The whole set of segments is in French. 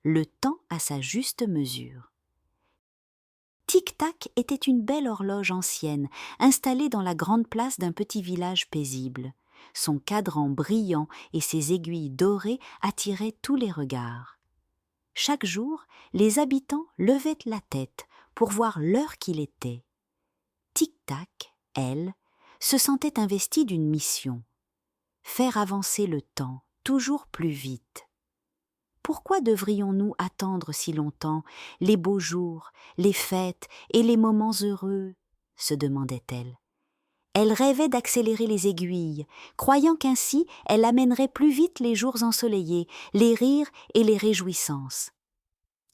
le temps à sa juste mesure. Tic-tac était une belle horloge ancienne, installée dans la grande place d'un petit village paisible. Son cadran brillant et ses aiguilles dorées attiraient tous les regards. Chaque jour, les habitants levaient la tête pour voir l'heure qu'il était. Tic-tac, elle, se sentait investie d'une mission: faire avancer le temps toujours plus vite. Pourquoi devrions-nous attendre si longtemps les beaux jours, les fêtes et les moments heureux? Se demandait-elle. Elle rêvait d'accélérer les aiguilles, croyant qu'ainsi elle amènerait plus vite les jours ensoleillés, les rires et les réjouissances.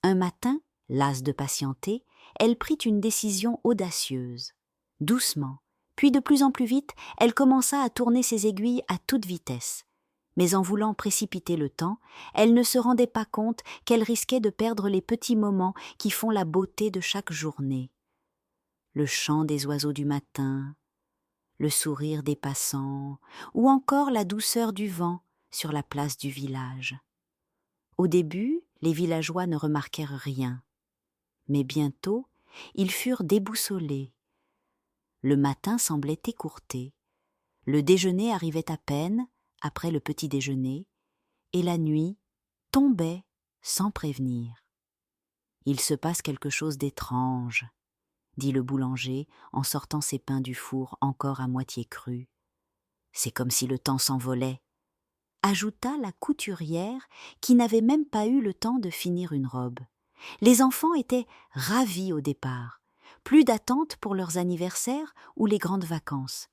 Un matin, lasse de patienter, elle prit une décision audacieuse. Doucement, puis de plus en plus vite, elle commença à tourner ses aiguilles à toute vitesse. Mais en voulant précipiter le temps, elle ne se rendait pas compte qu'elle risquait de perdre les petits moments qui font la beauté de chaque journée. Le chant des oiseaux du matin, le sourire des passants, ou encore la douceur du vent sur la place du village. Au début, les villageois ne remarquèrent rien. Mais bientôt, ils furent déboussolés. Le matin semblait écourté. Le déjeuner arrivait à peine, après le petit déjeuner, et la nuit tombait sans prévenir. « Il se passe quelque chose d'étrange », dit le boulanger en sortant ses pains du four encore à moitié crus. « C'est comme si le temps s'envolait », ajouta la couturière qui n'avait même pas eu le temps de finir une robe. Les enfants étaient ravis au départ, plus d'attente pour leurs anniversaires ou les grandes vacances.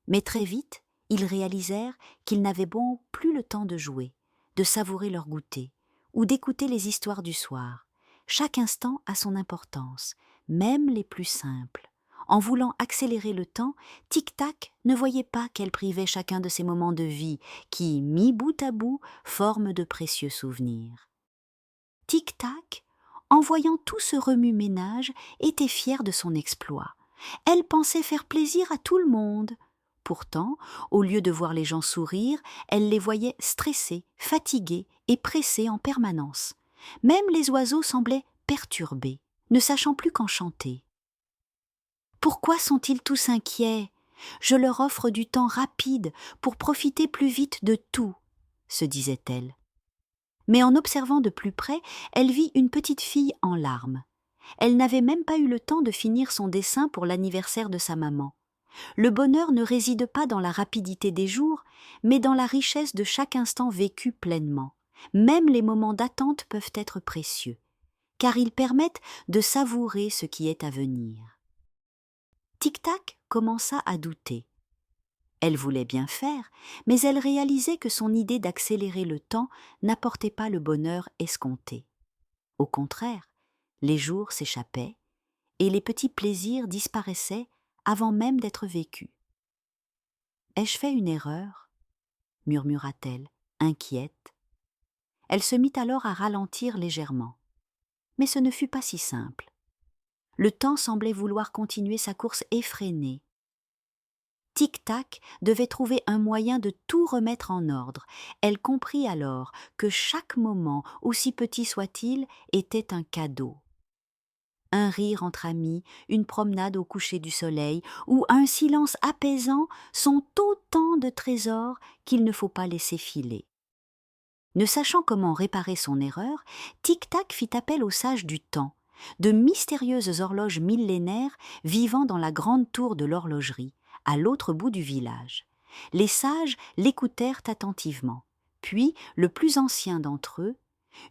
Mais très vite, ils réalisèrent qu'ils n'avaient bon plus le temps de jouer, de savourer leur goûter ou d'écouter les histoires du soir. Chaque instant a son importance, même les plus simples. En voulant accélérer le temps, Tic-Tac ne voyait pas qu'elle privait chacun de ces moments de vie qui, mis bout à bout, forment de précieux souvenirs. Tic-Tac, en voyant tout ce remue-ménage, était fière de son exploit. Elle pensait faire plaisir à tout le monde. Pourtant, au lieu de voir les gens sourire, elle les voyait stressés, fatigués et pressés en permanence. Même les oiseaux semblaient perturbés, ne sachant plus qu'en chanter. « Pourquoi sont-ils tous inquiets ? Je leur offre du temps rapide pour profiter plus vite de tout, » se disait-elle. Mais en observant de plus près, elle vit une petite fille en larmes. Elle n'avait même pas eu le temps de finir son dessin pour l'anniversaire de sa maman. Le bonheur ne réside pas dans la rapidité des jours, mais dans la richesse de chaque instant vécu pleinement. Même les moments d'attente peuvent être précieux, car ils permettent de savourer ce qui est à venir. Tic-Tac commença à douter. Elle voulait bien faire, mais elle réalisait que son idée d'accélérer le temps n'apportait pas le bonheur escompté. Au contraire, les jours s'échappaient et les petits plaisirs disparaissaient avant même d'être vécus. « Ai-je fait une erreur ?» murmura-t-elle, inquiète. Elle se mit alors à ralentir légèrement. Mais ce ne fut pas si simple. Le temps semblait vouloir continuer sa course effrénée. Tic-Tac devait trouver un moyen de tout remettre en ordre. Elle comprit alors que chaque moment, aussi petit soit-il, était un cadeau. Un rire entre amis, une promenade au coucher du soleil ou un silence apaisant sont autant de trésors qu'il ne faut pas laisser filer. Ne sachant comment réparer son erreur, Tic-Tac fit appel aux sages du temps, de mystérieuses horloges millénaires vivant dans la grande tour de l'horlogerie, à l'autre bout du village. Les sages l'écoutèrent attentivement. Puis, le plus ancien d'entre eux,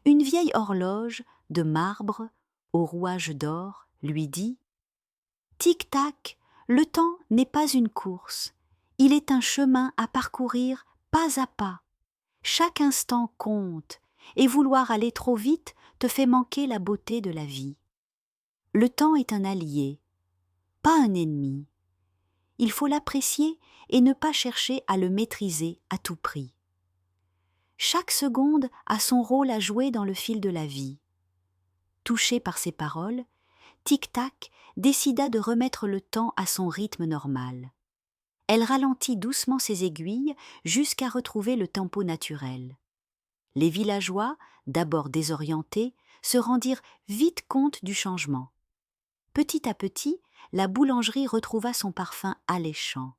une vieille horloge de marbre au rouage d'or, lui dit « Tic-tac, le temps n'est pas une course, il est un chemin à parcourir pas à pas. Chaque instant compte, et vouloir aller trop vite te fait manquer la beauté de la vie. Le temps est un allié, pas un ennemi. Il faut l'apprécier et ne pas chercher à le maîtriser à tout prix. Chaque seconde a son rôle à jouer dans le fil de la vie. » Touchée par ces paroles, Tic-Tac décida de remettre le temps à son rythme normal. Elle ralentit doucement ses aiguilles jusqu'à retrouver le tempo naturel. Les villageois, d'abord désorientés, se rendirent vite compte du changement. Petit à petit, la boulangerie retrouva son parfum alléchant.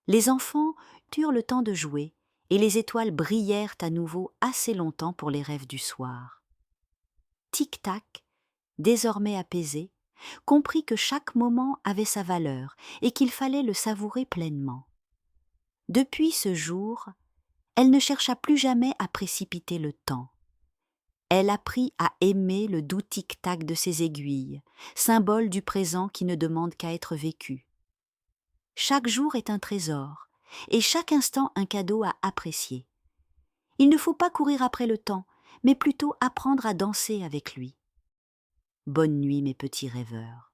Les enfants eurent le temps de jouer, et les étoiles brillèrent à nouveau assez longtemps pour les rêves du soir. Tic-tac, désormais apaisé, comprit que chaque moment avait sa valeur et qu'il fallait le savourer pleinement. Depuis ce jour, elle ne chercha plus jamais à précipiter le temps. Elle apprit à aimer le doux tic-tac de ses aiguilles, symbole du présent qui ne demande qu'à être vécu. Chaque jour est un trésor, et chaque instant un cadeau à apprécier. Il ne faut pas courir après le temps, mais plutôt apprendre à danser avec lui. Bonne nuit, mes petits rêveurs.